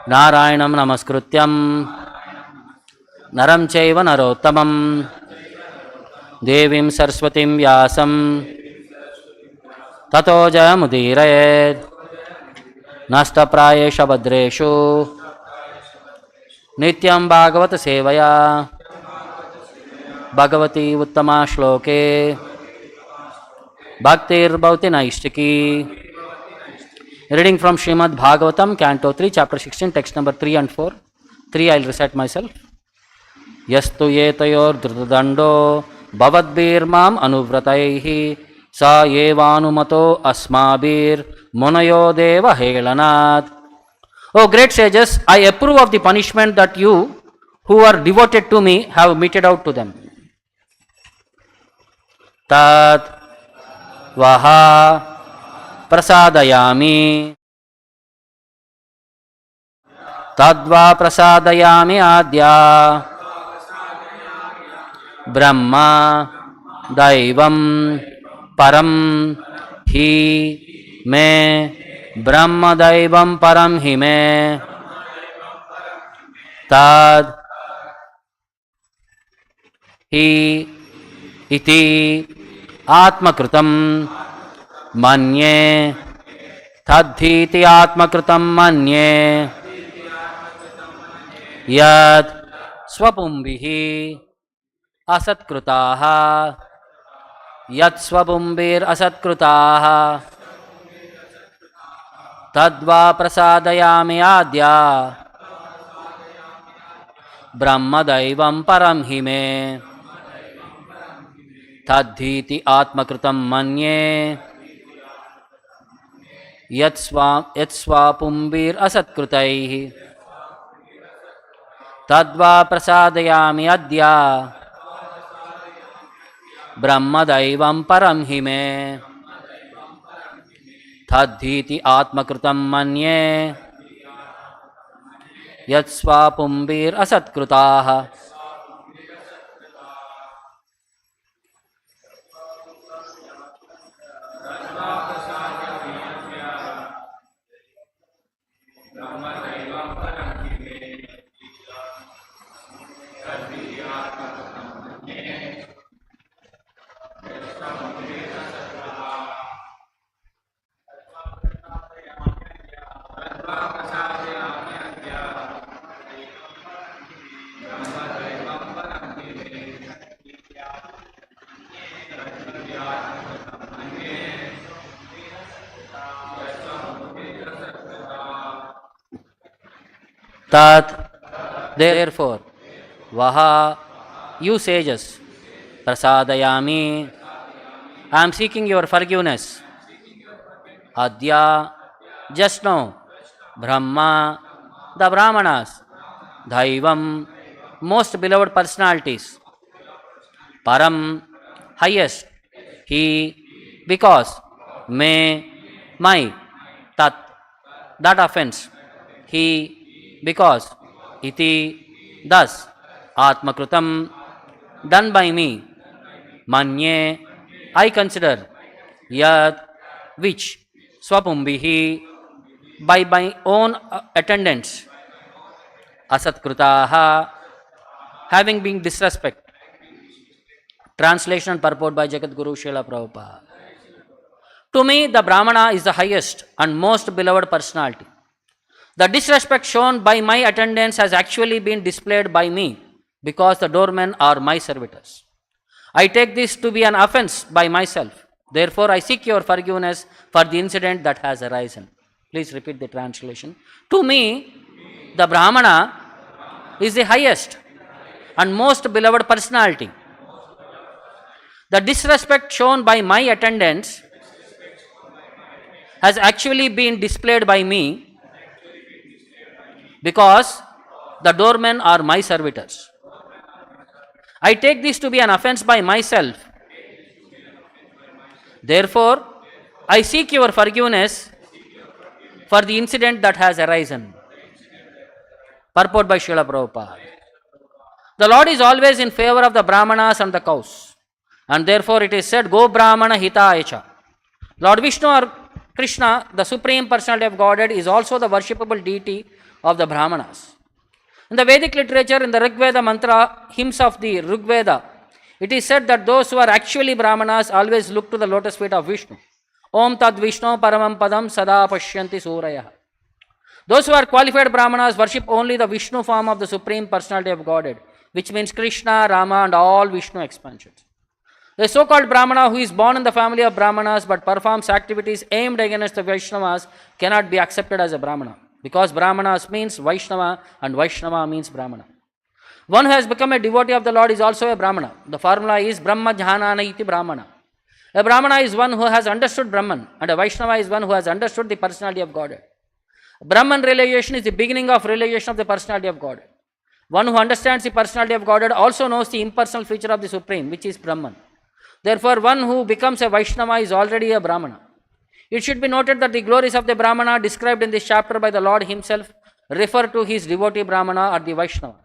Narayanam namaskrutyam naram chaiva narottamam devim saraswatim vyasam tato jayamudirayed nashtaprayesha badreshu nityam bhagavata sevaya bhagavati uttama shloke bhaktir bhavati naishtiki. Reading from Srimad Bhagavatam, Canto 3, Chapter 16, text number 3 and 4. 3 I will recite myself. Yastu yetayor dhrutadando bhavadbir mam anuvrataihi sa yevanumato asmabir munayo deva helanat. O great sages, I approve of the punishment that you, who are devoted to me, have meted out to them. Tat vaha prasadayami tadva prasadayami adya brahma daivam param hi me brahma daivam param hi me tad hi iti atmakrutam manye tadhiti atmakrutam manye yad swapumbihi asatkrutaha yad swapumbir asatkrutaha tadva prasadayami adya brahma daivam param hi me tadhiti atmakrutam manye yat swapumbir asatkritaihi tadva prasadayami adya brahma daivam param hi me tadhiti atmakritam manye yat swapumbir asatkritaha. Tat, therefore, vaha, you sages, prasadayami, I am seeking your forgiveness. Adya, just now, Brahma, the Brahmanas, Daivam, most beloved personalities, Param, highest, he, because, my, tat, that offense, he, because, iti, thus, atmakrutam, done by me, manye, I consider, yat, which, swapumbihi, by my own attendants, asatkrutaha, having been disrespect. Translation and purport by Jagat Guru Srila Prabhupada. To me, the Brahmana is the highest and most beloved personality. The disrespect shown by my attendants has actually been displayed by me because the doormen are my servitors. I take this to be an offense by myself. Therefore, I seek your forgiveness for the incident that has arisen. Please repeat the translation. To me, the Brahmana is the highest and most beloved personality. The disrespect shown by my attendants has actually been displayed by me because the doormen are my servitors. I take this to be an offense by myself. Therefore, I seek your forgiveness for the incident that has arisen. Purport by Srila Prabhupada. The Lord is always in favor of the Brahmanas and the cows. And therefore it is said, Go Brahmana Hitayecha. Lord Vishnu Krishna, the Supreme Personality of Godhead, is also the worshipable deity of the Brahmanas. In the Vedic literature, in the Rig Veda mantra, hymns of the Rig Veda, it is said that those who are actually Brahmanas always look to the lotus feet of Vishnu. Om Tad Vishnu Paramam Padam Sada Pashyanti Suraya. Those who are qualified Brahmanas worship only the Vishnu form of the Supreme Personality of Godhead, which means Krishna, Rama, and all Vishnu expansions. The so-called Brahmana who is born in the family of Brahmanas but performs activities aimed against the Vaisnavas cannot be accepted as a Brahmana, because Brahmanas means Vaishnava and Vaishnava means Brahmana. One who has become a devotee of the Lord is also a Brahmana. The formula is Brahma Jhanana iti Brahmana. A Brahmana is one who has understood Brahman, and a Vaishnava is one who has understood the personality of Godhead. Brahman realization is the beginning of realization of the personality of Godhead. One who understands the personality of Godhead also knows the impersonal feature of the Supreme, which is Brahman. Therefore, one who becomes a Vaishnava is already a Brahmana. It should be noted that the glories of the Brahmana described in this chapter by the Lord himself refer to his devotee Brahmana or the Vaishnava.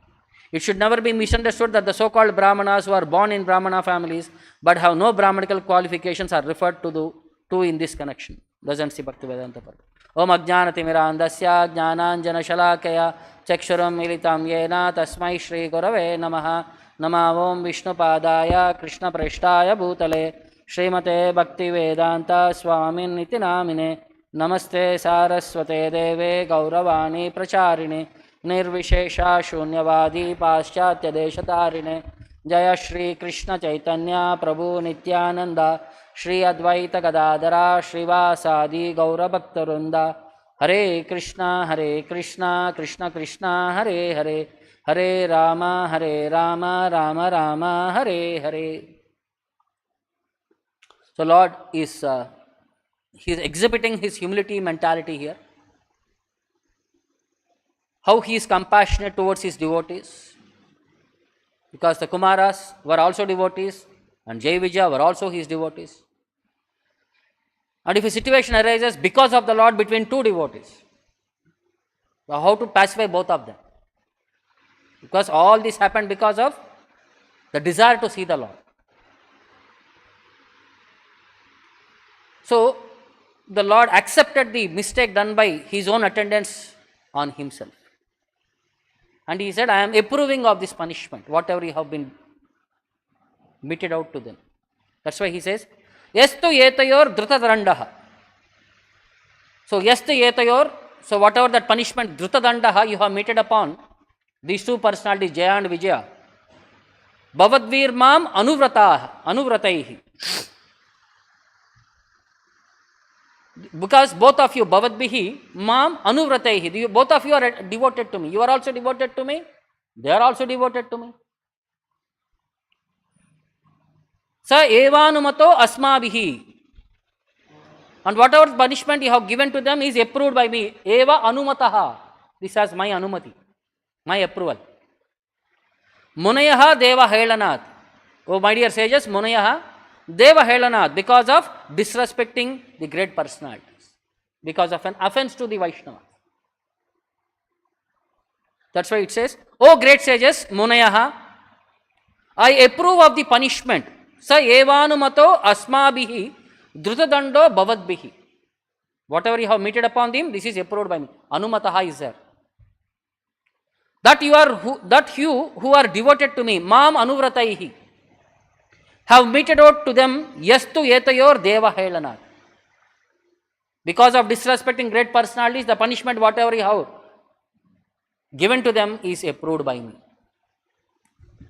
It should never be misunderstood that the so-called Brahmanas who are born in Brahmana families but have no Brahmanical qualifications are referred to in this connection. Doesn't see Bhakti Vedanta Parva. Om Ajnanatimirandasya Jnananjana Shalakaya Chakshuram Militam Yena Tasmai Shri Gurave Namaha Nama Om Vishnu Padaya Krishna Preshtaya Bhutale Srimate Bhakti Vedanta Swamin Niti Namine Namaste Saraswate Deve Gauravani Pracharine Nirvishesha Shunyavadi Paschatya Deshatarine Jaya Shri Krishna Chaitanya Prabhu Nityananda Shri Advaita Gadadara Srivasadi Gaura Bhaktarunda Hare Krishna Krishna Krishna Hare Hare Hare Rama Rama Rama Hare Hare. So Lord is he is exhibiting his humility mentality here. How he is compassionate towards his devotees, because the Kumaras were also devotees and Jai Vijaya were also his devotees. And if a situation arises because of the Lord between two devotees, so how to pacify both of them? Because all this happened because of the desire to see the Lord. So the Lord accepted the mistake done by his own attendants on himself. And he said, I am approving of this punishment, whatever you have been meted out to them. That's why he says, Yastu yetayor drutadandaha. So yastu yetayor, so whatever that punishment, drutadandaha, you have meted upon these two personalities, Jaya and Vijaya. Bhavadvir mam anuvrataihi. Because both of you, Bhavadbihi, mam anuvrataihi, both of you are devoted to me. You are also devoted to me. They are also devoted to me. Sa evanumato asmabihi. And whatever punishment you have given to them is approved by me. Eva anumataha. This has my anumati, my approval. Munayaha deva helanat. Oh my dear sages, Munayaha deva helanat, because of disrespecting the great personalities, because of an offense to the Vaishnava. That's why it says, oh great sages, Munayaha, I approve of the punishment. Sa evanumato asmabihi drutadando bhavadbihi. Whatever you have meted upon them, this is approved by me. Anumataha is there. That you who are devoted to me, mam anuvrataihi, have meted out to them, yastu yetayor deva helanat. Because of disrespecting great personalities, the punishment whatever you have given to them is approved by me.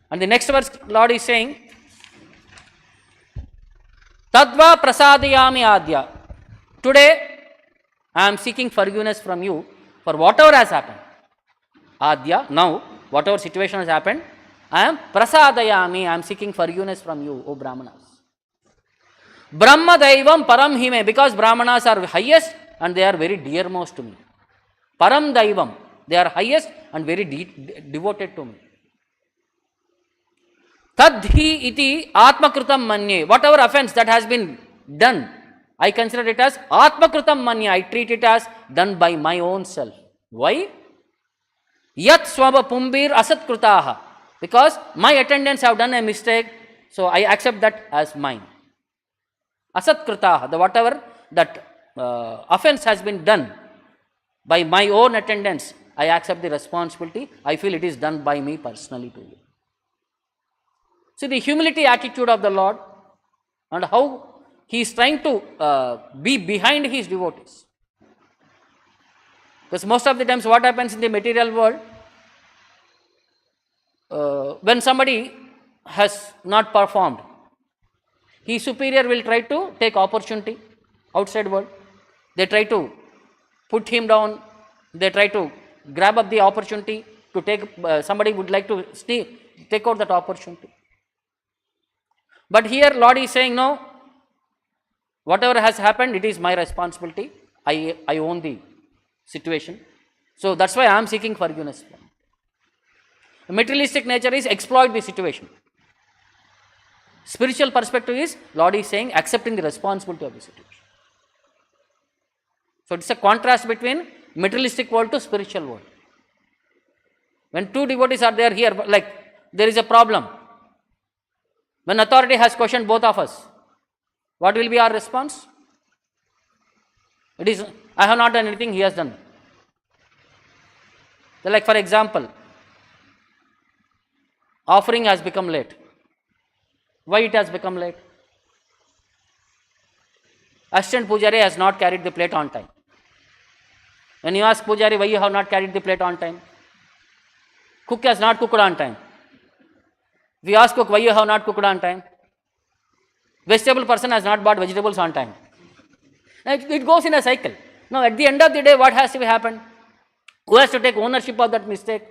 And the next verse, Lord is saying, Tadva prasadayami adya. Today, I am seeking forgiveness from you for whatever has happened. Adya, now, whatever situation has happened, I am prasadayami, I am seeking forgiveness from you, O Brahmanas. Brahma Daivam Param Hime, because Brahmanas are highest and they are very dearmost to me. Param Daivam, they are highest and very devoted to me. Tadhi iti atmakritam manye, whatever offense that has been done, I consider it as atmakritam manye, I treat it as done by my own self. Why? Yat swaba pumbir asat krutaha, because my attendants have done a mistake, so I accept that as mine. Asat kritaha, the whatever that offense has been done by my own attendants, I accept the responsibility. I feel it is done by me personally to you. See the humility attitude of the Lord and how he is trying to be behind his devotees. Because most of the times what happens in the material world, when somebody has not performed, his superior will try to take opportunity outside world. They try to put him down. They try to grab up the opportunity to take, somebody would like to take out that opportunity. But here Lord is saying, no, whatever has happened, it is my responsibility. I own the situation. So that's why I am seeking forgiveness. The materialistic nature is exploit the situation. Spiritual perspective is, Lord is saying, accepting the responsibility of the situation. So it's a contrast between materialistic world to spiritual world. When two devotees are there here, like there is a problem. When authority has questioned both of us, what will be our response? It is, I have not done anything, he has done. So like for example, offering has become late. Why it has become late? Assistant Pujari has not carried the plate on time. When you ask Pujari why you have not carried the plate on time, cook has not cooked on time. If you ask cook why you have not cooked on time, vegetable person has not bought vegetables on time. It goes in a cycle. Now at the end of the day, what has to be happened? Who has to take ownership of that mistake?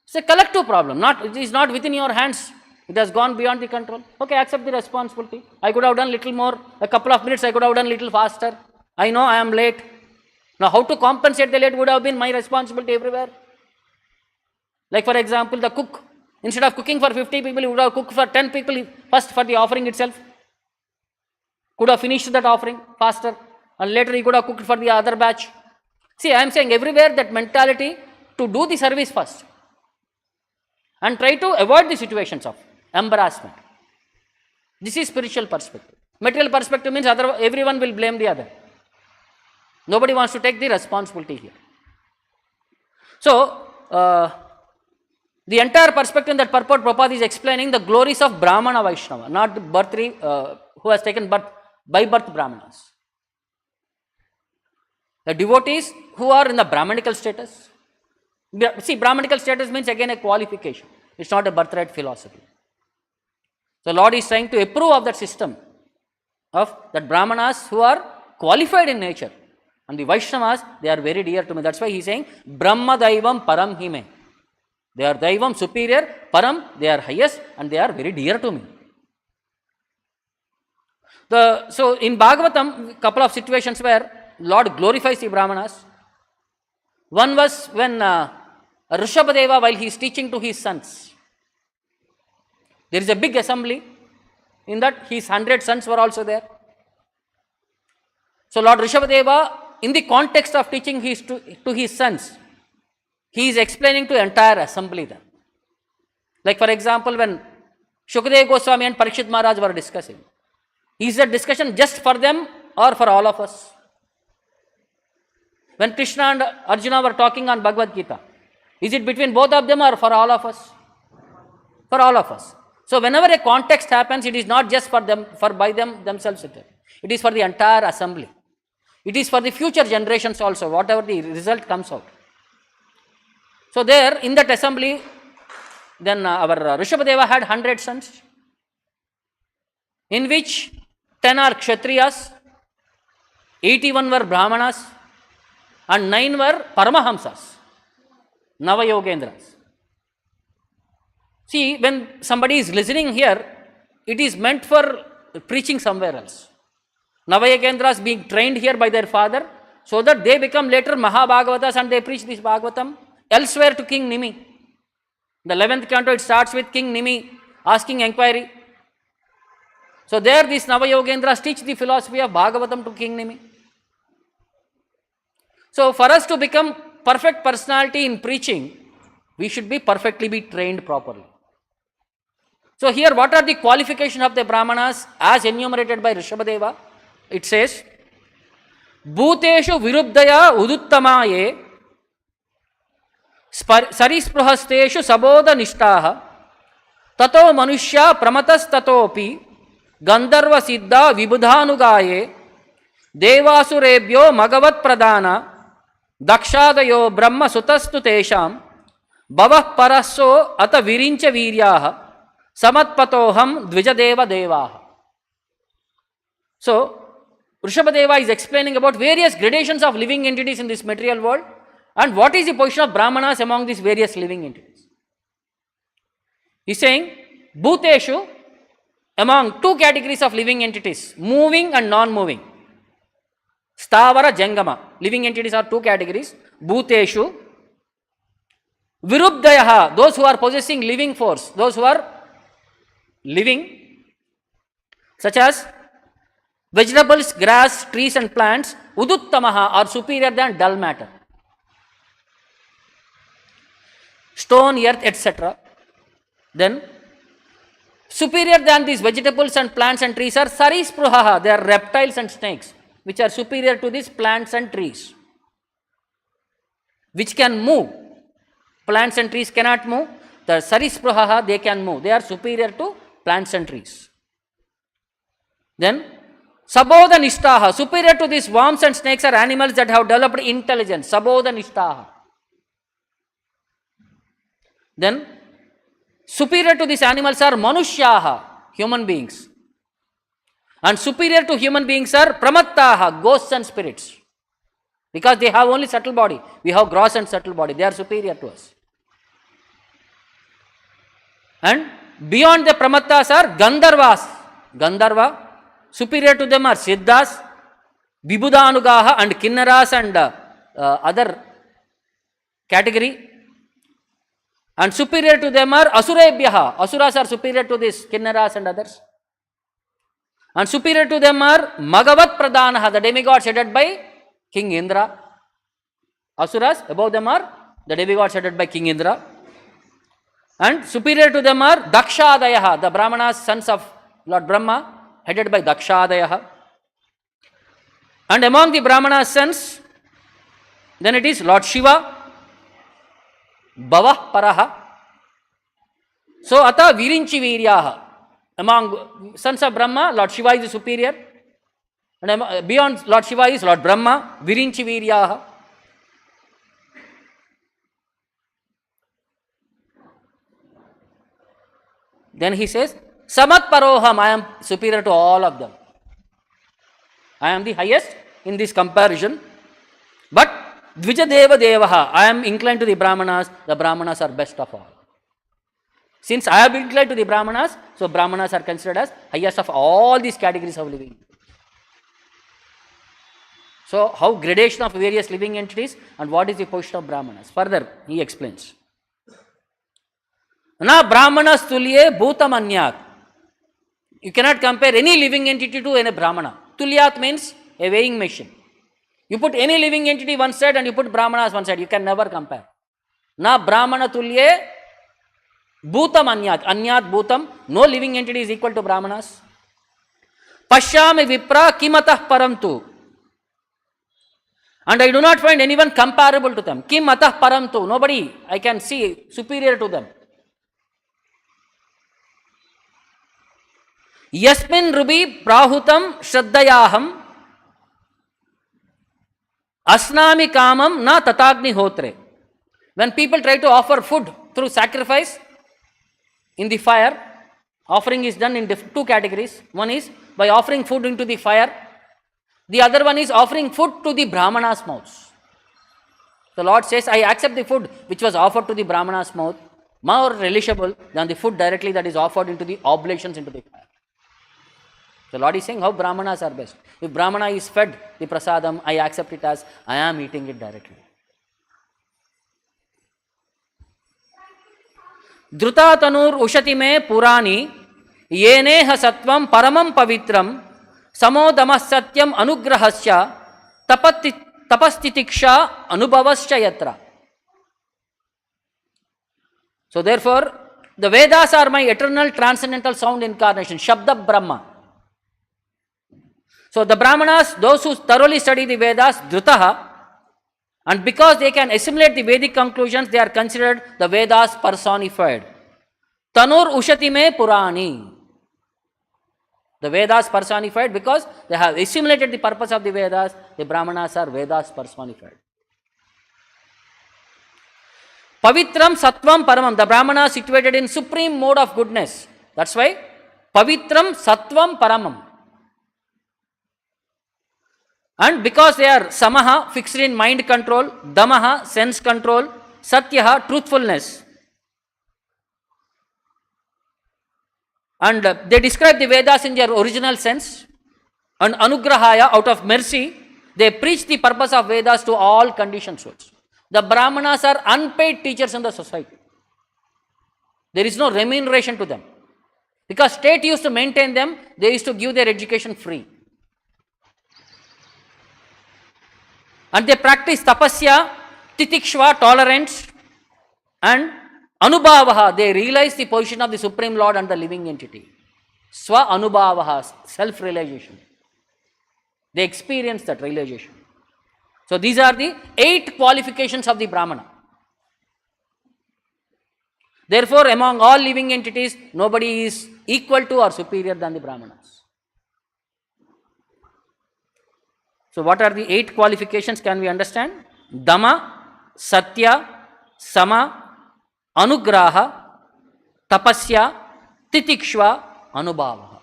It's a collective problem. It is not within your hands. It has gone beyond the control. Okay, accept the responsibility. I could have done little more, a couple of minutes I could have done little faster. I know I am late. Now how to compensate the late would have been my responsibility everywhere. Like for example, the cook, instead of cooking for 50 people, he would have cooked for 10 people first for the offering itself. Could have finished that offering faster, and later he could have cooked for the other batch. See, I am saying everywhere that mentality to do the service first and try to avoid the situations of embarrassment. This is spiritual perspective. Material perspective means everyone will blame the other. Nobody wants to take the responsibility here. So, the entire perspective in that purport Prabhupada is explaining the glories of Brahmana Vaishnava, not the who has taken birth by birth Brahmanas. The devotees who are in the Brahmanical status. See, Brahmanical status means again a qualification. It's not a birthright philosophy. So Lord is trying to approve of that system of that Brahmanas who are qualified in nature. And the Vaishnavas, they are very dear to me. That's why he is saying, Brahma Daivam Param Hime. They are Daivam superior, Param, they are highest, and they are very dear to me. So in Bhagavatam, couple of situations where Lord glorifies the Brahmanas. One was when Rishabhadeva, while he is teaching to his sons, there is a big assembly. In that, his 100 sons were also there. So Lord Rishabhadeva, in the context of teaching to his sons, he is explaining to entire assembly then. Like for example, when Shukadeva Goswami and Parikshit Maharaj were discussing, is that discussion just for them or for all of us? When Krishna and Arjuna were talking on Bhagavad Gita, is it between both of them or for all of us? For all of us. So whenever a context happens, it is not just for them, by themselves. It is for the entire assembly. It is for the future generations also, whatever the result comes out. So there, in that assembly, then our Rishabhadeva had 100 sons, in which 10 are Kshatriyas, 81 were Brahmanas, and 9 were Paramahamsas, Navayogendras. See, when somebody is listening here, it is meant for preaching somewhere else. Navayogendras being trained here by their father, so that they become later Mahabhagavatas and they preach this Bhagavatam elsewhere to King Nimi. The 11th canto, it starts with King Nimi asking inquiry. So there these Navayogendras teach the philosophy of Bhagavatam to King Nimi. So for us to become perfect personality in preaching, we should be perfectly trained properly. So here what are the qualifications of the Brahmanas as enumerated by Rishabhadeva? It says, Bhuteshu viruddhaya uduttamaye sarisprahasteshu sabodha nishtaha tato manushya pramatas tatopi gandharva siddha vibudhanugaye devasurebhyo magavat pradana dakshadayo brahma sutastu tesham bhavah parasso ata virincha viryaha samatpatoham dvijadeva devaha. So, Rishabhadeva is explaining about various gradations of living entities in this material world and what is the position of Brahmanas among these various living entities. He is saying, Bhuteshu, among two categories of living entities, moving and non-moving. Stavara, Jangama. Living entities are two categories. Bhuteshu, Viruddhayaha, those who are possessing living force, those who are living, such as vegetables, grass, trees and plants, Uduttamaha, are superior than dull matter. Stone, earth, etc. Then, superior than these vegetables and plants and trees are Sarispruhaha, they are reptiles and snakes, which are superior to these plants and trees, which can move. Plants and trees cannot move. The Sarispruhaha, they can move. They are superior to plants and trees. Then, Sabodha Nishtaha, superior to these worms and snakes are animals that have developed intelligence. Sabodha Nishtaha. Then, superior to these animals are Manushyaha, human beings. And superior to human beings are Pramattaha, ghosts and spirits. Because they have only subtle body. We have gross and subtle body. They are superior to us. And beyond the Pramattas are Gandharvas. Gandharva. Superior to them are Siddhas, Vibhudanugaha and Kinnaras and other category. And superior to them are Asurebhyaha. Asuras are superior to this Kinnaras and others. And superior to them are Magavat Pradanaha, the demigods headed by King Indra. Asuras, above them are the demigods headed by King Indra. And superior to them are Dakshadayaha, the Brahmanas, sons of Lord Brahma, headed by Dakshadayaha. And among the Brahmanas' sons, then it is Lord Shiva, Bhavah Paraha. So, Ata Virinchi Viryaha. Among sons of Brahma, Lord Shiva is the superior. And beyond Lord Shiva is Lord Brahma, Virinchi Viryaha. Then he says, Samat Paroham, I am superior to all of them. I am the highest in this comparison. But Dvijadeva Devaha, I am inclined to the Brahmanas are best of all. Since I have inclined to the Brahmanas, so Brahmanas are considered as highest of all these categories of living. So, how gradation of various living entities and what is the position of Brahmanas? Further, he explains. Na Brahmanas tulye bhutamanyat. You cannot compare any living entity to any Brahmana. Tulyat means a weighing machine. You put any living entity one side and you put Brahmanas one side. You can never compare. Na Brahmana tulye bhutam anyat. Anyat bhutam. No living entity is equal to Brahmanas. Pashyami vipra kimatah paramtu. And I do not find anyone comparable to them. Kim atah paramtu. Nobody I can see superior to them. Yasmin rubi prahutam shraddayaham asnami kamam na tatagni hotre. When people try to offer food through sacrifice in the fire, offering is done in two categories. One is by offering food into the fire. The other one is offering food to the Brahmanas' mouths. The Lord says, I accept the food which was offered to the Brahmanas' mouth more relishable than the food directly that is offered into the oblations into the fire. The Lord is saying how Brahmanas are best. If Brahmana is fed the prasadam, I accept it as I am eating it directly. Dhruta tanur ushati me purani yeneha sattvam paramam pavitram samodamas satyam anugrahasya tapastitiksha anubhavasya yatra. So therefore, the Vedas are my eternal transcendental sound incarnation, Shabda Brahma. So the Brahmanas, those who thoroughly study the Vedas, Dhrutaha, and because they can assimilate the Vedic conclusions, they are considered the Vedas personified. Tanur Ushati me Purani. The Vedas personified because they have assimilated the purpose of the Vedas. The Brahmanas are Vedas personified. Pavitram Sattvam Paramam. The Brahmanas situated in supreme mode of goodness. That's why Pavitram Sattvam Paramam. And because they are Samaha, fixed in mind control, Damaha, sense control, Satyaha, truthfulness. And they describe the Vedas in their original sense. And Anugrahaya, out of mercy, they preach the purpose of Vedas to all conditioned souls. The Brahmanas are unpaid teachers in the society. There is no remuneration to them. Because state used to maintain them, they used to give their education free. And they practice tapasya, titikshva, tolerance, and anubhavaha. They realize the position of the Supreme Lord and the living entity. Swa anubhavaha, self-realization. They experience that realization. So these are the 8 qualifications of the Brahmana. Therefore, among all living entities, nobody is equal to or superior than the Brahmanas. So what are the 8 qualifications? Can we understand? Dhamma, Satya, Sama, Anugraha, Tapasya, Titikshva, Anubhava.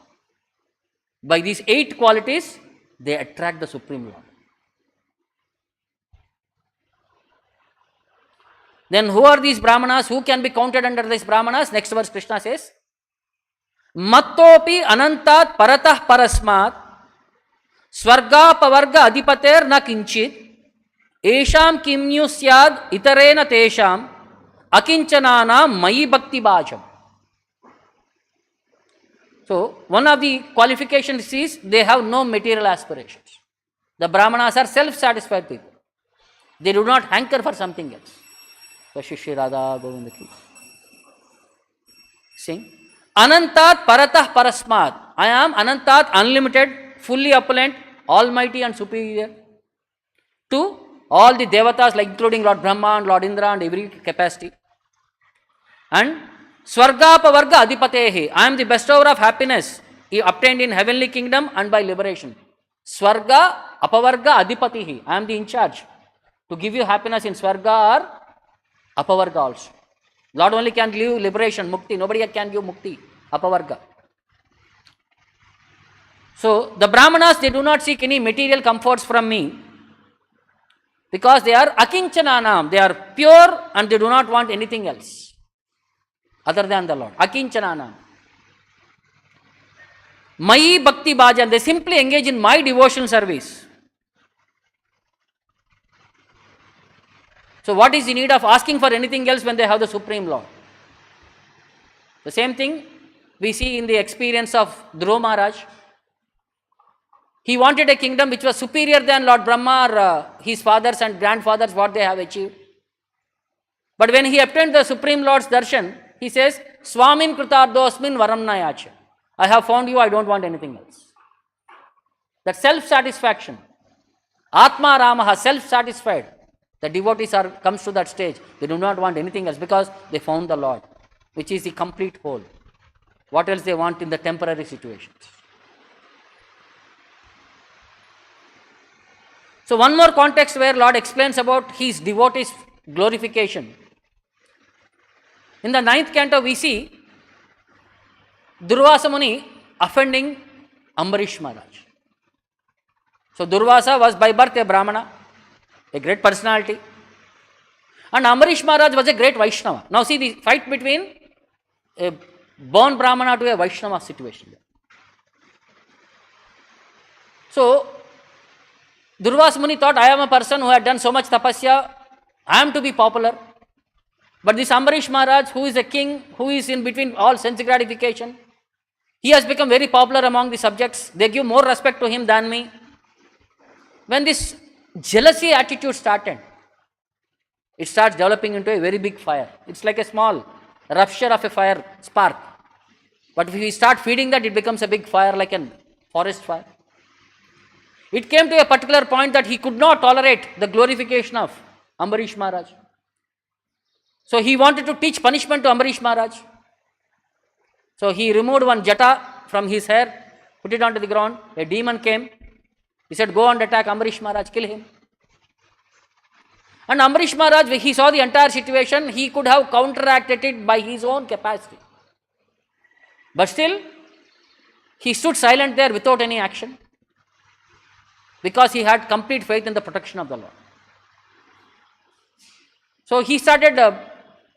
By these 8 qualities, they attract the Supreme Lord. Then who are these Brahmanas? Who can be counted under these Brahmanas? Next verse Krishna says, Mattopi anantat paratah parasmat Swarga pavarga adipater na kinchit Esham kimnyu syad itarena tesham Akinchanana mayi bhakti bhajam. So, one of the qualifications is they have no material aspirations. The Brahmanas are self-satisfied people. They do not hanker for something else. So, Shishri Radha Govinda ki. Sing. Anantat paratah parasmat. I am Anantat, unlimited, fully opulent, almighty and superior to all the devatas, like including Lord Brahma and Lord Indra and every capacity. And Swarga Pavarga Adipatehi. I am the bestower of happiness obtained in heavenly kingdom and by liberation. Swarga Apavarga Adipatihi. I am the in charge to give you happiness in Swarga or Apavarga also. Lord only can give liberation, mukti. Nobody can give mukti, Apavarga. So, the Brahmanas, they do not seek any material comforts from me because they are akinchananam. They are pure and they do not want anything else other than the Lord. Akinchananam. Mayi bhakti bhajan. They simply engage in my devotional service. So, what is the need of asking for anything else when they have the Supreme Lord? The same thing we see in the experience of Dhruva Maharaj. He wanted a kingdom which was superior than Lord Brahma or his fathers and grandfathers, what they have achieved. But when he obtained the Supreme Lord's darshan, he says, Swamin Kritardosmin Varam Nayacha. I have found you, I don't want anything else. That self-satisfaction. Atma Ramaha, self-satisfied. The devotees comes to that stage. They do not want anything else because they found the Lord, which is the complete whole. What else they want in the temporary situations? So one more context where Lord explains about his devotees' glorification. In the 9th canto we see Durvasa Muni offending Ambarish Maharaj. So Durvasa was by birth a Brahmana, a great personality. And Ambarish Maharaj was a great Vaishnava. Now see the fight between a born Brahmana to a Vaishnava situation. So Durvasa Muni thought, I am a person who had done so much tapasya, I am to be popular. But this Ambarish Maharaj, who is a king, who is in between all sense gratification, he has become very popular among the subjects. They give more respect to him than me. When this jealousy attitude started, it starts developing into a very big fire. It's like a small rupture of a fire spark. But if we start feeding that, it becomes a big fire like a forest fire. It came to a particular point that he could not tolerate the glorification of Ambarish Maharaj. So he wanted to teach punishment to Ambarish Maharaj. So he removed one jata from his hair, put it onto the ground. A demon came. He said, go and attack Ambarish Maharaj, kill him. And Ambarish Maharaj, when he saw the entire situation, he could have counteracted it by his own capacity. But still, he stood silent there without any action, because he had complete faith in the protection of the Lord. So he started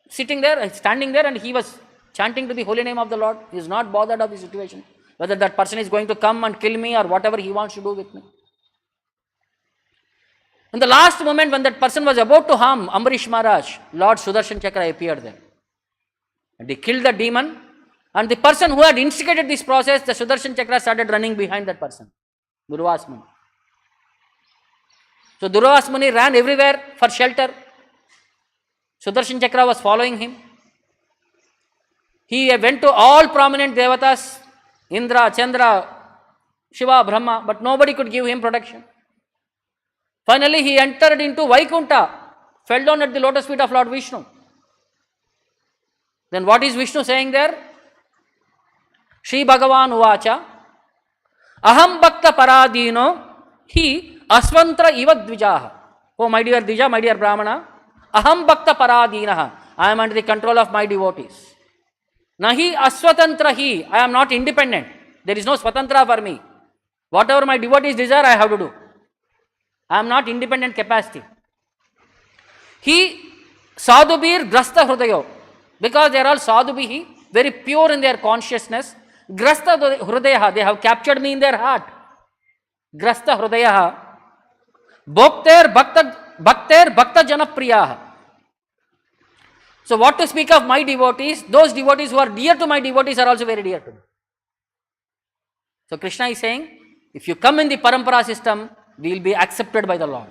sitting there, standing there, and he was chanting to the holy name of the Lord. He is not bothered of the situation, whether that person is going to come and kill me or whatever he wants to do with me. In the last moment when that person was about to harm Ambarish Maharaj, Lord Sudarshan Chakra appeared there. And he killed the demon, and the person who had instigated this process, the Sudarshan Chakra started running behind that person, Durvas Muni. So Durvas Muni ran everywhere for shelter. Sudarshan Chakra was following him. He went to all prominent devatas, Indra, Chandra, Shiva, Brahma, but nobody could give him protection. Finally, he entered into Vaikunta, fell down at the lotus feet of Lord Vishnu. Then what is Vishnu saying there? Shri Bhagavan Uvacha, Aham Bhakta Paradino, He Asvantra Iva Dvijaha. Oh, my dear Dvija, my dear Brahmana, Aham Bhakta Paradinaha. I am under the control of my devotees. Nahi Aswatantra Hi. I am not independent. There is no Swatantra for me. Whatever my devotees desire, I have to do. I am not independent capacity. He Sadhubir Grasta Hrudayo. Because they are all Sadhubihi, very pure in their consciousness. Grasta Hrudayaha. They have captured me in their heart. Grasta Hrudayaha. Bhakter Bhakta Janapriyaha. So what to speak of my devotees? Those devotees who are dear to my devotees are also very dear to me. So Krishna is saying, if you come in the parampara system, we will be accepted by the Lord.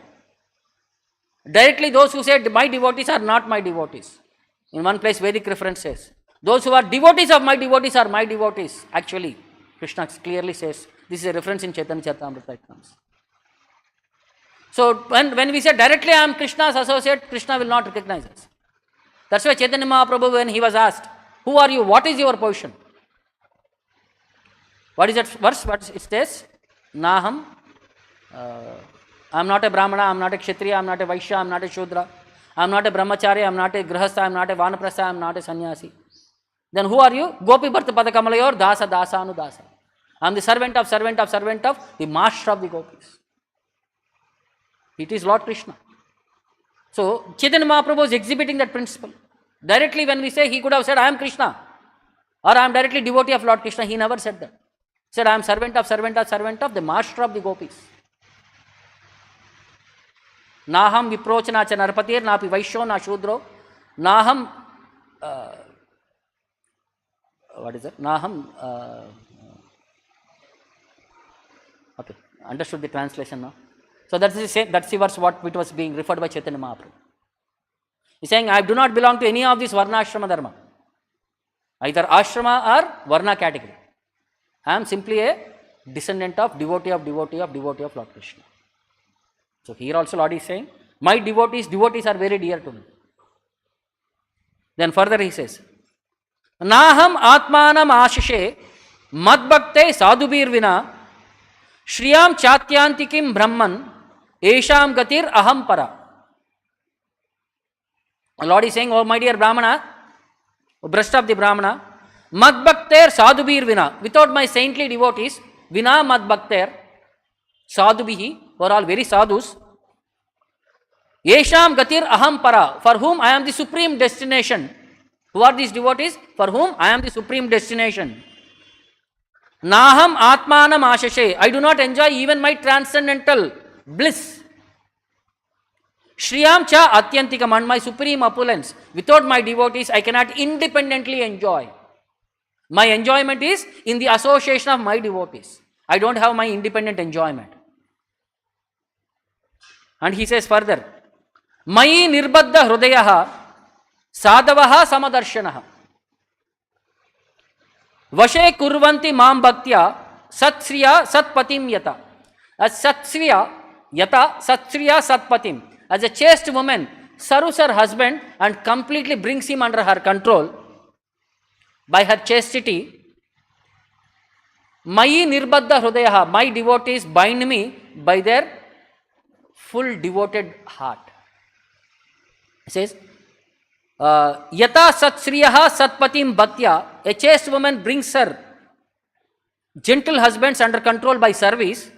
Directly those who said my devotees are not my devotees. In one place Vedic reference says, those who are devotees of my devotees are my devotees. Actually, Krishna clearly says, this is a reference in Chaitanya Charitamrita it comes. So when we say directly I am Krishna's associate, Krishna will not recognize us. That's why Chaitanya Mahaprabhu, when he was asked, who are you, what is your position? What is that verse? What it says? Naham, I am not a Brahmana, I am not a Kshatriya, I am not a Vaishya, I am not a Shudra, I am not a Brahmachari, I am not a Grihastha, I am not a Vanaprastha, I am not a Sannyasi. Then who are you? Gopi Bharta Padakamalayur, Dasa, Dasa, Anu Dasa. I am the servant of the master of the gopis. It is Lord Krishna. So Chaitanya Mahaprabhu is exhibiting that principle. Directly when we say, he could have said, I am Krishna, or I am directly devotee of Lord Krishna. He never said that. He said, I am servant of the master of the gopis. Naham viprochana cha narpatir, napi vaishyo na shudro, naham, what is it? Naham, okay, understood the translation now. So that's the verse what it was being referred by Chaitanya Mahaprabhu. He's saying, I do not belong to any of this Varna Ashrama Dharma. Either Ashrama or Varna category. I am simply a descendant of devotee of Lord Krishna. So here also Lord is saying, my devotees are very dear to me. Then further he says, Naham Atmanam Ashishe Madbhakte Sadhubir Vina Shriyam Chatyantikim Brahman Esham Gatir Aham Para. Lord is saying, oh my dear Brahmana, breast of the Brahmana, Madbhakter Sadhubir Vina, without my saintly devotees, Vina Madbhakter Sadhubihi, who are all very sadhus, Esham Gatir Aham Para, for whom I am the supreme destination. Who are these devotees? For whom I am the supreme destination. Naham Atmanam Ashashe, I do not enjoy even my transcendental bliss. Shriyam Cha Atyantikam, and my supreme opulence. Without my devotees, I cannot independently enjoy. My enjoyment is in the association of my devotees. I don't have my independent enjoyment. And he says further, Mai Nirbadda Hrudayaha Sadavaha Samadarshanaha Vashe Kurvanti Mam Bhaktya Satsriya Satpatim Yata. As Satsriya, Yata Satsriya Satpatim, as a chaste woman serves her husband and completely brings him under her control by her chastity. Mayi Nirbadha Hrudayaha, my devotees bind me by their full devoted heart. It says, Yata Satsriyaha Satpatim Bhaktya, a chaste woman brings her gentle husbands under control by service.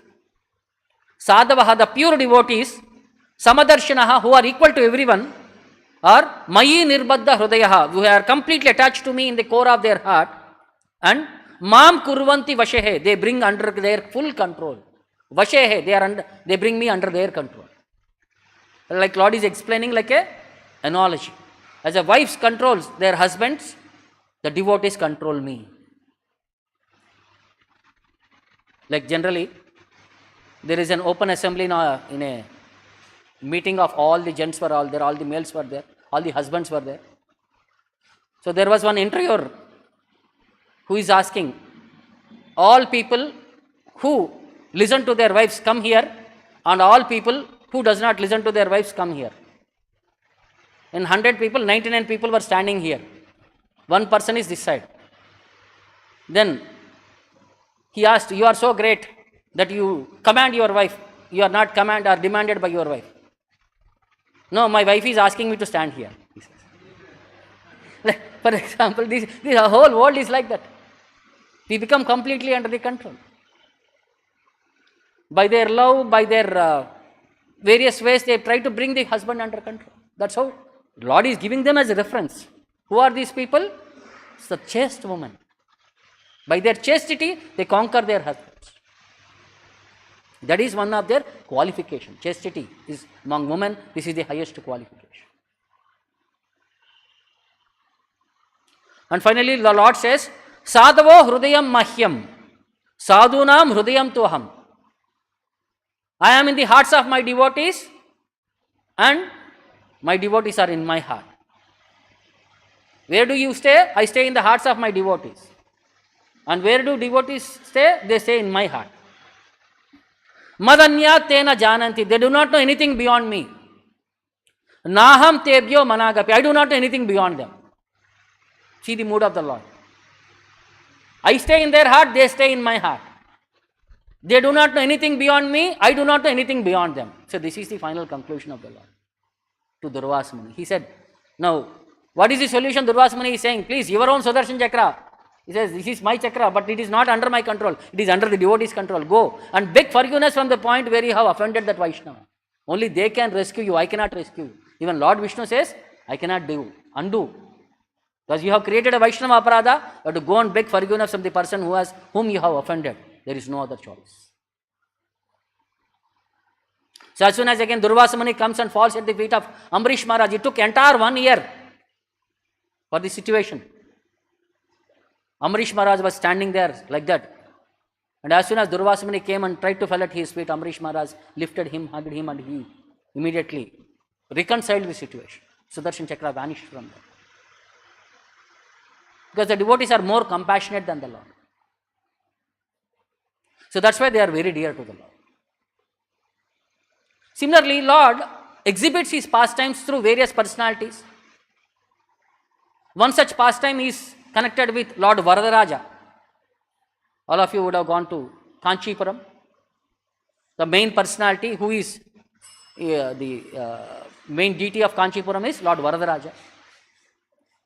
Sadhavaha, the pure devotees, Samadarshanaha, who are equal to everyone, or Mayi Nirbadha Hrudayaha, who are completely attached to me in the core of their heart, and Mam Kurvanti Vashehe, they bring under their full control. Vashehe, they bring me under their control. Like Lord is explaining like a analogy. As a wife controls their husbands, the devotees control me. Like generally, there is an open assembly in a meeting of all the gents were all there, all the males were there, all the husbands were there. So there was one interviewer who is asking, all people who listen to their wives come here, and all people who does not listen to their wives come here. In 100 people, 99 people were standing here. One person is this side. Then he asked, you are so great that you command your wife. You are not commanded or demanded by your wife. No, my wife is asking me to stand here, he says. Like, for example, this whole world is like that. We become completely under the control. By their love, by their various ways, they try to bring the husband under control. That's how Lord is giving them as a reference. Who are these people? It's the chaste woman. By their chastity, they conquer their husbands. That is one of their qualifications. Chastity is among women, this is the highest qualification. And finally, the Lord says, Sadhavo Hrudayam Mahyam, Sadhunam Hrudayam Toham. I am in the hearts of my devotees, and my devotees are in my heart. Where do you stay? I stay in the hearts of my devotees. And where do devotees stay? They stay in my heart. Madanya tena jananti. They do not know anything beyond me. Naham tebhyo managapi. I do not know anything beyond them. See the mood of the Lord. I stay in their heart, they stay in my heart. They do not know anything beyond me, I do not know anything beyond them. So this is the final conclusion of the Lord to Durvasa Muni. He said, now, what is the solution? Durvasa Muni is saying, please, your own Sudarshan Chakra. He says, this is my chakra, but it is not under my control. It is under the devotee's control. Go and beg forgiveness from the point where you have offended that Vaishnava. Only they can rescue you. I cannot rescue you. Even Lord Vishnu says, I cannot undo. Because you have created a Vaishnava aparadha, you have to go and beg forgiveness from the person whom you have offended. There is no other choice. So as soon as again Durvasa Muni comes and falls at the feet of Amrish Maharaj, it took entire 1 year for the situation. Amrish Maharaj was standing there like that. And as soon as Durvasa Muni came and tried to fall at his feet, Amrish Maharaj lifted him, hugged him, and he immediately reconciled the situation. Sudarshan Chakra vanished from there. Because the devotees are more compassionate than the Lord. So that's why they are very dear to the Lord. Similarly, Lord exhibits his pastimes through various personalities. One such pastime is connected with Lord Varadaraja. All of you would have gone to Kanchipuram. The main personality, who is the main deity of Kanchipuram, is Lord Varadaraja.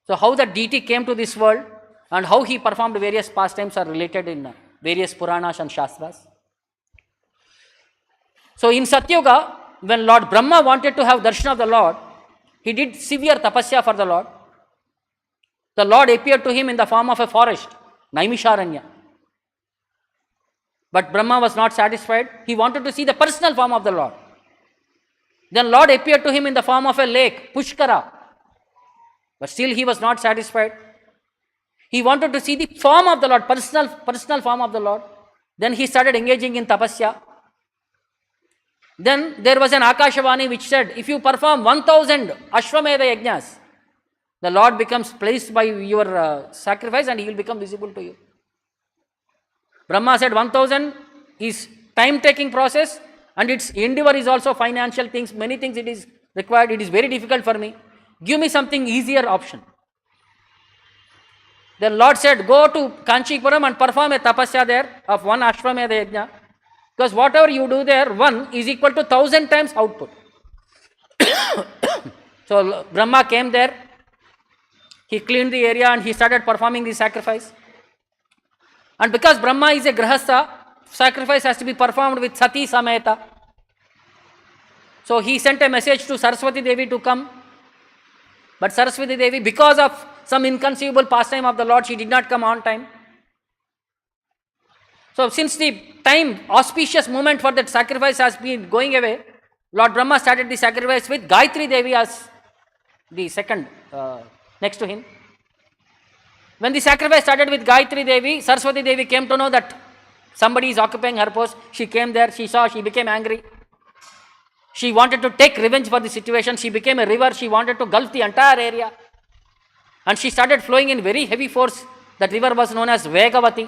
So how the deity came to this world and how he performed various pastimes are related in various Puranas and Shastras. So in Satyuga, when Lord Brahma wanted to have darshan of the Lord, he did severe tapasya for the Lord. The Lord appeared to him in the form of a forest, Naimisharanya. But Brahma was not satisfied. He wanted to see the personal form of the Lord. Then Lord appeared to him in the form of a lake, Pushkara. But still he was not satisfied. He wanted to see the form of the Lord, personal form of the Lord. Then he started engaging in tapasya. Then there was an Akashavani which said, if you perform 1000 Ashwamedha Yajnas, the Lord becomes pleased by your sacrifice and he will become visible to you. Brahma said 1000 is time-taking process, and its endeavor is also financial things, many things it is required. It is very difficult for me. Give me something easier option. Then Lord said, go to Kanchipuram and perform a tapasya there of one Ashwamedha yajna, because whatever you do there, one is equal to 1,000 times output. So Brahma came there, he cleaned the area and he started performing the sacrifice. And because Brahma is a grahastha, sacrifice has to be performed with Sati Sameta. So he sent a message to Saraswati Devi to come. But Saraswati Devi, because of some inconceivable pastime of the Lord, she did not come on time. So since the time, auspicious moment for that sacrifice has been going away, Lord Brahma started the sacrifice with Gayatri Devi as the second next to him. When the sacrifice started with Gayatri Devi, Saraswati Devi came to know that somebody is occupying her post. She came there, she saw, she became angry. She wanted to take revenge for the situation. She became a river. She wanted to gulf the entire area. And she started flowing in very heavy force. That river was known as Vegavati.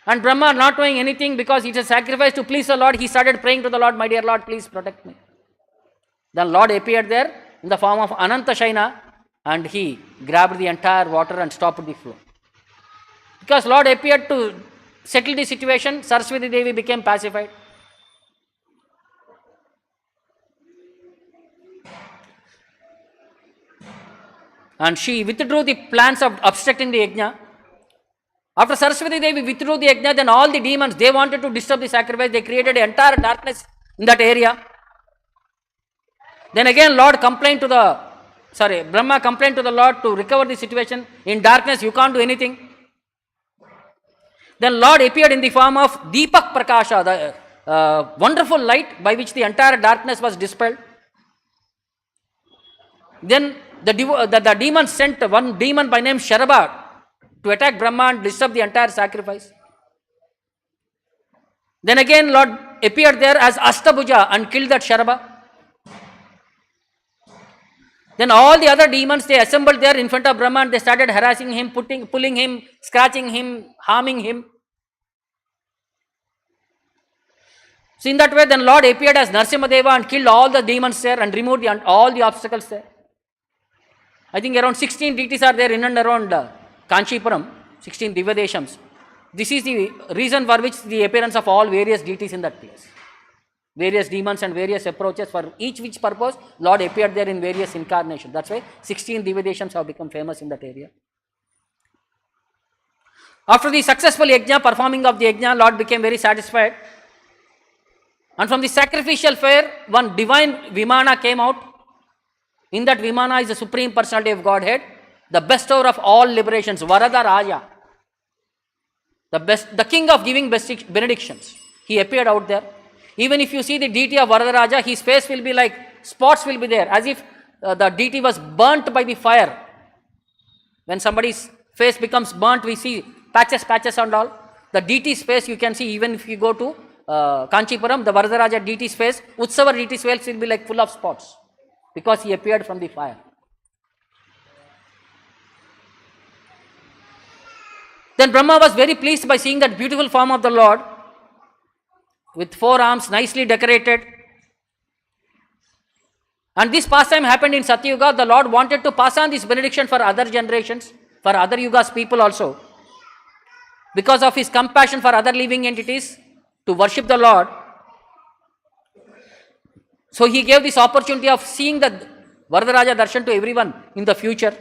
And Brahma, not knowing anything, because it's a sacrifice to please the Lord, he started praying to the Lord, my dear Lord, please protect me. Then Lord appeared there in the form of Ananta Shaina, and he grabbed the entire water and stopped the flow. Because Lord appeared to settle the situation, Saraswati Devi became pacified. And she withdrew the plans of obstructing the yajna. After Saraswati Devi withdrew the yajna, then all the demons, they wanted to disturb the sacrifice. They created an entire darkness in that area. Then again Brahma complained to the Lord to recover the situation. In darkness you can't do anything. Then Lord appeared in the form of Deepak Prakasha, the wonderful light by which the entire darkness was dispelled. Then the demons sent one demon by name Sharaba to attack Brahma and disturb the entire sacrifice. Then again Lord appeared there as Ashtabhuja and killed that Sharaba. Then all the other demons, they assembled there in front of Brahma and they started harassing him, pulling him, scratching him, harming him. So in that way, then Lord appeared as Narasimha Deva and killed all the demons there and removed all the obstacles there. I think around 16 deities are there in and around Kanchipuram, 16 Divyadeshams. This is the reason for which the appearance of all various deities in that place. Various demons and various approaches for each which purpose, Lord appeared there in various incarnations. That's why 16 Divyadeshams have become famous in that area. After the successful yajna, performing of the yajna, Lord became very satisfied. And from the sacrificial fire, one divine Vimana came out. In that Vimana is the Supreme Personality of Godhead, the bestower of all liberations, Varada Raja, the king of giving benedictions. He appeared out there. Even if you see the deity of Varada Raja, his face will be like, spots will be there, as if the deity was burnt by the fire. When somebody's face becomes burnt, we see patches and all. The deity's face you can see even if you go to Kanchipuram, the Varada Raja deity's face, Utsava deity's face will be like full of spots, because he appeared from the fire. Then Brahma was very pleased by seeing that beautiful form of the Lord with 4 arms nicely decorated. And this pastime happened in Satyuga. The Lord wanted to pass on this benediction for other generations, for other yugas people also. Because of his compassion for other living entities to worship the Lord. So he gave this opportunity of seeing the Varadaraja Darshan to everyone in the future.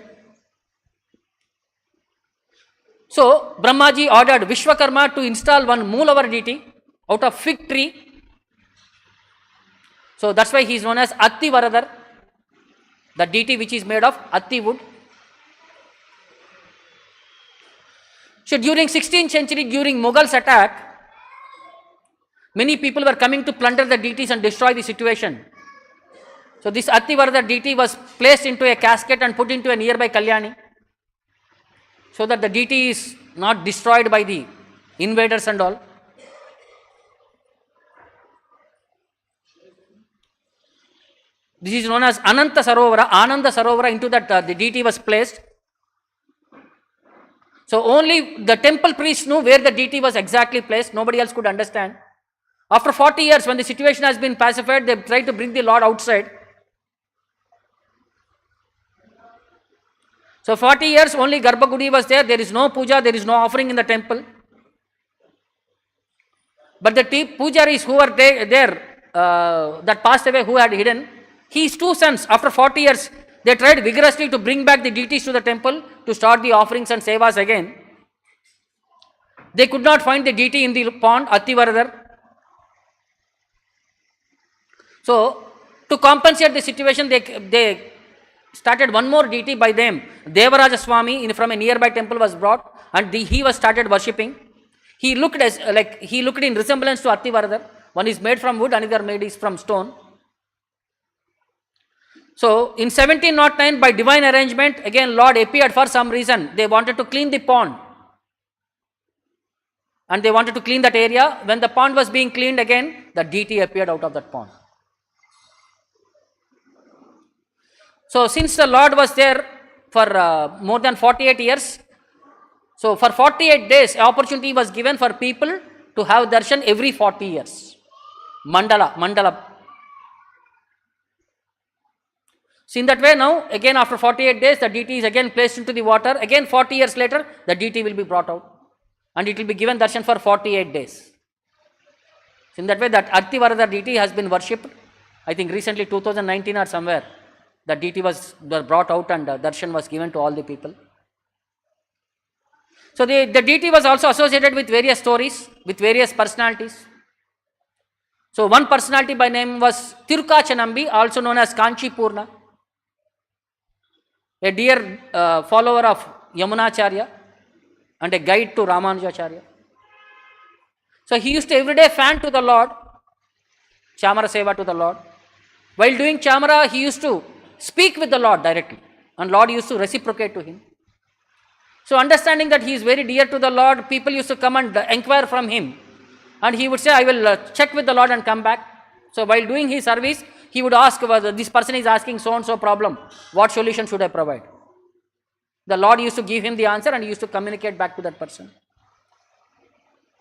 So Brahmaji ordered Vishwakarma to install one Moolavara deity out of fig tree. So that's why he is known as Atti Varadar, the deity which is made of Atti wood. So during 16th century, during Mughals attack, many people were coming to plunder the deities and destroy the situation. So this Atti Varadar deity was placed into a casket and put into a nearby Kalyani, so that the deity is not destroyed by the invaders and all. This is known as Ananta Sarovara, Ananda Sarovara, into that the deity was placed. So only the temple priest knew where the deity was exactly placed. Nobody else could understand. After 40 years, when the situation has been pacified, they tried to bring the Lord outside. So 40 years only Garbhagudi was there. There is no puja, there is no offering in the temple. But the pujaris who were there, that passed away, who had hidden, his two sons, after 40 years, they tried vigorously to bring back the deities to the temple to start the offerings and sevas again. They could not find the deity in the pond, Attivaradar. So, to compensate the situation, they started one more deity by them. Devaraja Swamy from a nearby temple was brought, and he was started worshipping. He looked in resemblance to Attivaradar. One is made from wood, another made is from stone. So, in 1709, by divine arrangement, again Lord appeared for some reason. They wanted to clean the pond. And they wanted to clean that area. When the pond was being cleaned again, the deity appeared out of that pond. So, since the Lord was there for more than 48 years, so for 48 days, opportunity was given for people to have darshan every 40 years. Mandala. So in that way now, again after 48 days, the deity is again placed into the water. Again 40 years later, the deity will be brought out. And it will be given darshan for 48 days. So in that way, that Attivaradar deity has been worshipped. I think recently 2019 or somewhere, the deity was brought out and darshan was given to all the people. So the deity was also associated with various stories, with various personalities. So one personality by name was Tirukachanambi, also known as Kanchipurna, a dear follower of Yamunacharya and a guide to Ramanujacharya. So he used to everyday fan to the Lord, Chamara Seva to the Lord. While doing Chamara, he used to speak with the Lord directly, and Lord used to reciprocate to him. So understanding that he is very dear to the Lord, people used to come and inquire from him. And he would say, I will check with the Lord and come back. So while doing his service, he would ask whether this person is asking so and so problem. What solution should I provide? The Lord used to give him the answer and he used to communicate back to that person.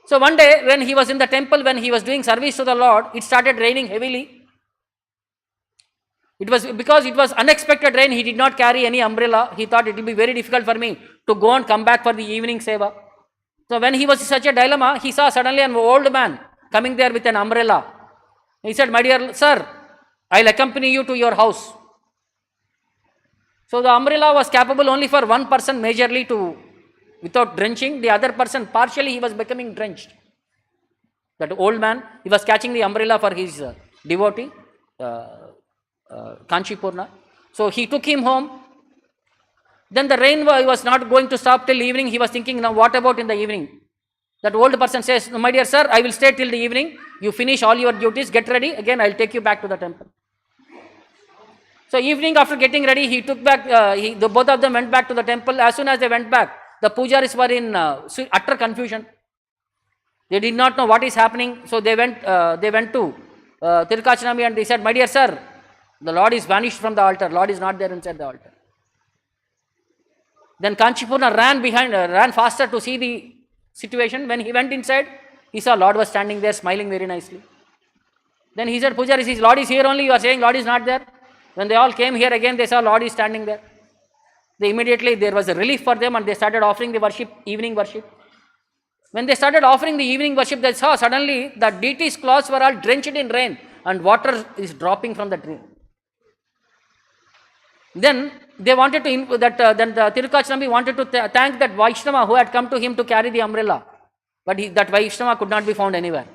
So one day when he was in the temple, when he was doing service to the Lord, it started raining heavily. It was because it was unexpected rain, he did not carry any umbrella. He thought it would be very difficult for me to go and come back for the evening seva. So when he was in such a dilemma, he saw suddenly an old man coming there with an umbrella. He said, my dear sir, I will accompany you to your house. So the umbrella was capable only for one person majorly to, without drenching. The other person, partially he was becoming drenched. That old man, he was catching the umbrella for his devotee, Kanchipurna. So he took him home. Then the rain was not going to stop till evening. He was thinking, now what about in the evening? That old person says, my dear sir, I will stay till the evening. You finish all your duties, get ready. Again, I will take you back to the temple. So evening after getting ready, he took back, both of them went back to the temple. As soon as they went back, the pujaris were in utter confusion. They did not know what is happening. So they went to Tirukachanambi and they said, my dear sir, the Lord is vanished from the altar. Lord is not there inside the altar. Then Kanchipurna ran faster to see the situation. When he went inside, he saw Lord was standing there smiling very nicely. Then he said, Pujaris, his Lord is here only, you are saying Lord is not there. When they all came here again, they saw Lord is standing there. Immediately there was a relief for them and they started offering the worship, evening worship. When they started offering the evening worship, they saw suddenly the deity's clothes were all drenched in rain and water is dropping from the tree. Then they wanted to, then the Tirukachanambi wanted to thank that Vaisnava who had come to him to carry the umbrella. But that Vaisnava could not be found anywhere.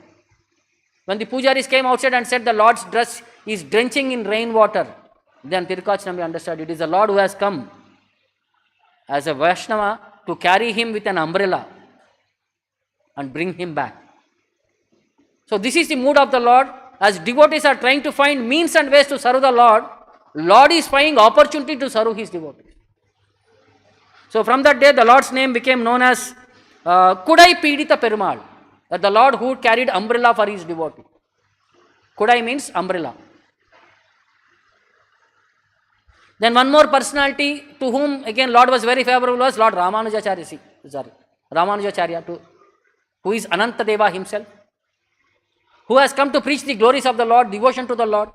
When the pujaris came outside and said the Lord's dress is drenching in rainwater, then Tirukachanambi understood it is the Lord who has come as a Vaisnava to carry him with an umbrella and bring him back. So this is the mood of the Lord. As devotees are trying to find means and ways to serve the Lord, Lord is finding opportunity to serve his devotees. So from that day, the Lord's name became known as Kudai Pidita Perumal, the Lord who carried umbrella for his devotee. Kudai means umbrella. Then one more personality to whom again Lord was very favorable was Lord Ramanujacharya, who is Anantadeva himself, who has come to preach the glories of the Lord, devotion to the Lord.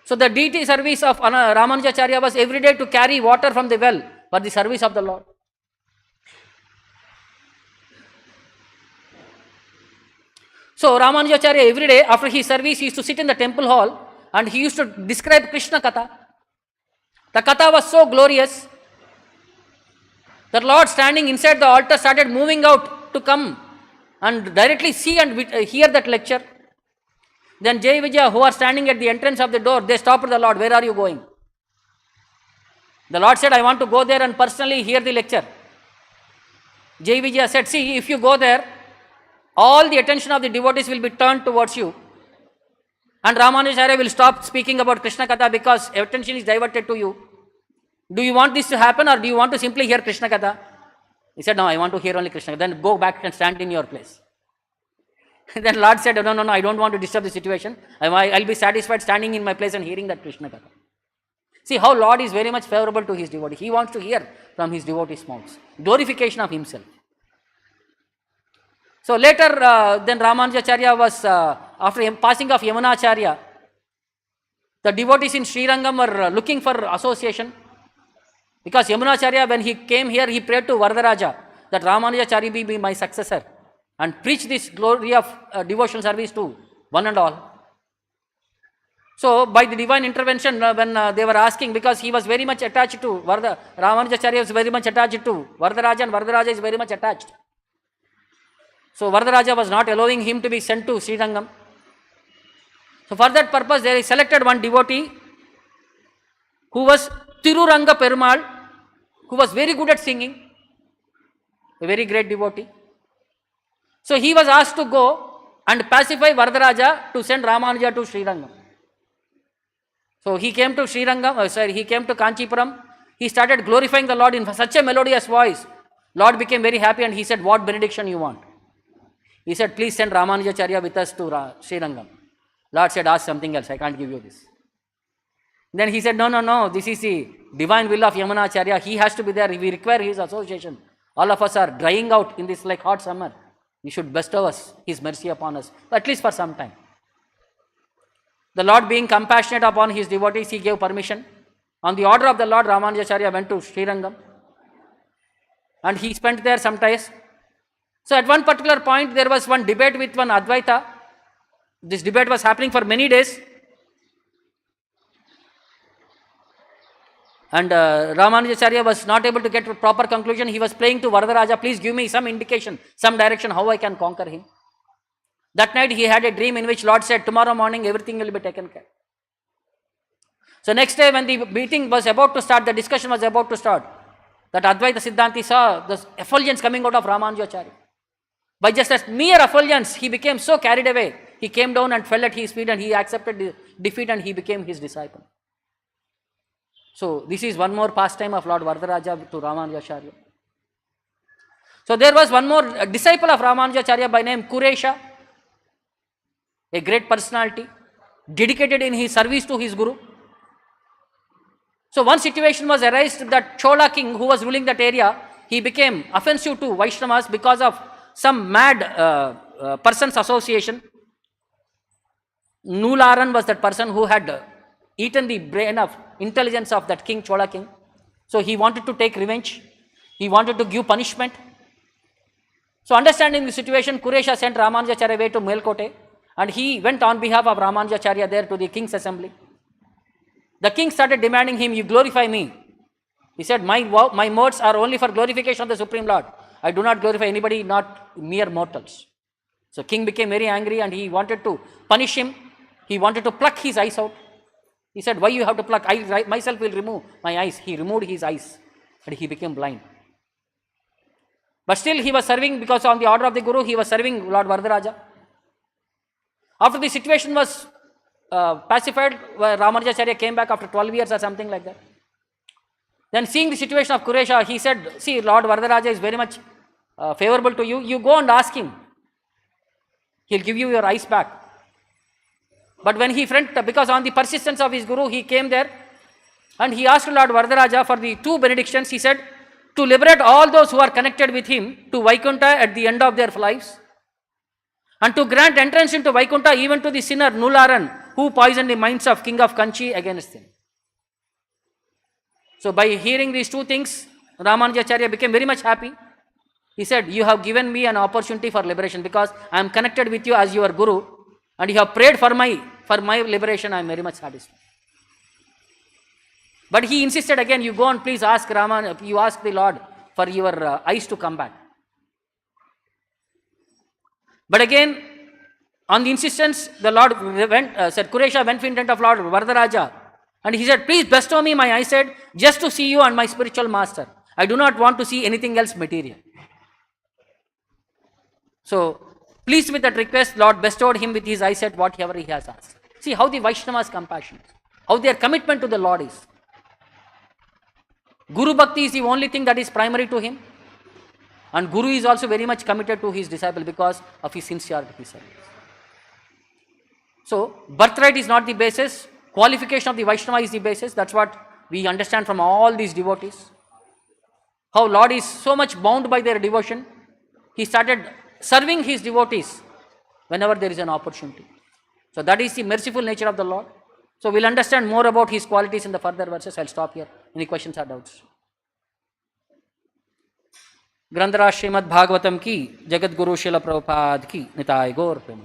So the deity service of Ramanujacharya was every day to carry water from the well for the service of the Lord. So Ramanujacharya every day after his service he used to sit in the temple hall and he used to describe Krishna Katha. The Katha was so glorious that Lord standing inside the altar started moving out to come and directly see and hear that lecture. Then Jai Vijaya, who are standing at the entrance of the door, they stopped the Lord. Where are you going? The Lord said, I want to go there and personally hear the lecture. Jai Vijaya said, see, if you go there, all the attention of the devotees will be turned towards you. And Ramanujacharya will stop speaking about Krishna Katha because attention is diverted to you. Do you want this to happen or do you want to simply hear Krishna Katha? He said, no, I want to hear only Krishna Katha. Then go back and stand in your place. Then Lord said, no, I don't want to disturb the situation. I'll be satisfied standing in my place and hearing that Krishna Katha. See how Lord is very much favorable to his devotee. He wants to hear from his devotees' mouths. Glorification of himself. So later, then Ramanujacharya was, after passing of Yamunacharya, the devotees in Srirangam were looking for association. Because Yamunacharya, when he came here, he prayed to Varadaraja that Ramanujacharya be my successor and preach this glory of devotional service to one and all. So by the divine intervention, when they were asking, because he was very much attached to Ramanujacharya was very much attached to Varadaraja and Varadaraja is very much attached. So Varadaraja was not allowing him to be sent to Srirangam. So for that purpose, they selected one devotee who was Tiruranga Perumal, who was very good at singing, a very great devotee. So he was asked to go and pacify Varadaraja to send Ramanuja to Srirangam. So he came to he came to Kanchipuram. He started glorifying the Lord in such a melodious voice. Lord became very happy and he said, what benediction you want? He said, please send Ramanujacharya with us to Srirangam. Lord said, ask something else, I can't give you this. Then he said, no, this is the divine will of Yamunacharya. He has to be there. We require his association. All of us are drying out in this like hot summer. He should bestow us his mercy upon us, at least for some time. The Lord being compassionate upon his devotees, he gave permission. On the order of the Lord, Ramanujacharya went to Srirangam. And he spent there some time. So at one particular point, there was one debate with one Advaita. This debate was happening for many days. And Ramanujacharya was not able to get to a proper conclusion. He was praying to Varadaraja, please give me some indication, some direction how I can conquer him. That night he had a dream in which Lord said, tomorrow morning everything will be taken care. So next day when the meeting was about to start, the discussion was about to start, that Advaita Siddhanti saw the effulgence coming out of Ramanujacharya. By just a mere effulgence, he became so carried away. He came down and fell at his feet and he accepted defeat and he became his disciple. So this is one more pastime of Lord Varadaraja to Ramanujacharya. So there was one more disciple of Ramanujacharya by name Kuresha, a great personality, dedicated in his service to his Guru. So one situation was arised that Chola king who was ruling that area, he became offensive to Vaisnavas because of some mad person's association. Nularan was that person who had eaten the brain of intelligence of that king, Chola king. So he wanted to take revenge. He wanted to give punishment. So understanding the situation, Kuresha sent Ramanujacharya away to Melkote and he went on behalf of Ramanujacharya there to the king's assembly. The king started demanding him, you glorify me. He said, my modes are only for glorification of the Supreme Lord. I do not glorify anybody, not mere mortals. So king became very angry and he wanted to punish him. He wanted to pluck his eyes out. He said, why you have to pluck? I myself will remove my eyes. He removed his eyes and he became blind. But still he was serving because on the order of the Guru, he was serving Lord Varadaraja. After the situation was pacified, Ramanujacharya came back after 12 years or something like that. Then seeing the situation of Kuresha, he said, see, Lord Varadaraja is very much favorable to you. You go and ask him. He'll give you your eyes back. But when he because on the persistence of his Guru, he came there And he asked Lord Varadaraja for the two benedictions. He said, to liberate all those who are connected with him to Vaikuntha at the end of their lives, and to grant entrance into Vaikuntha even to the sinner Nularan, who poisoned the minds of king of Kanchi against him. So by hearing these two things, Ramanujacharya became very much happy. He said, you have given me an opportunity for liberation because I am connected with you as your Guru, and you have prayed for my liberation. I am very much satisfied. But he insisted again, you go and please ask you ask the Lord for your eyes to come back. But again, on the insistence, the Lord said, Kuresha went for intent of Lord Varadaraja, and he said, please bestow me my eyesight just to see you and my spiritual master. I do not want to see anything else material. So, pleased with that request, Lord bestowed him with his eyesight whatever he has asked. See how the Vaishnavas compassion, how their commitment to the Lord is. Guru Bhakti is the only thing that is primary to him. And Guru is also very much committed to his disciple because of his sincerity to service. So, birthright is not the basis. Qualification of the Vaishnava is the basis. That's what we understand from all these devotees. How Lord is so much bound by their devotion. He started serving his devotees whenever there is an opportunity. So, that is the merciful nature of the Lord. So, we'll understand more about his qualities in the further verses. I'll stop here. Any questions or doubts? ग्रंथराज Shrimad Bhagavatam की जगत गुरु शिल प्रभुपाद की निताय गौर प्रेम।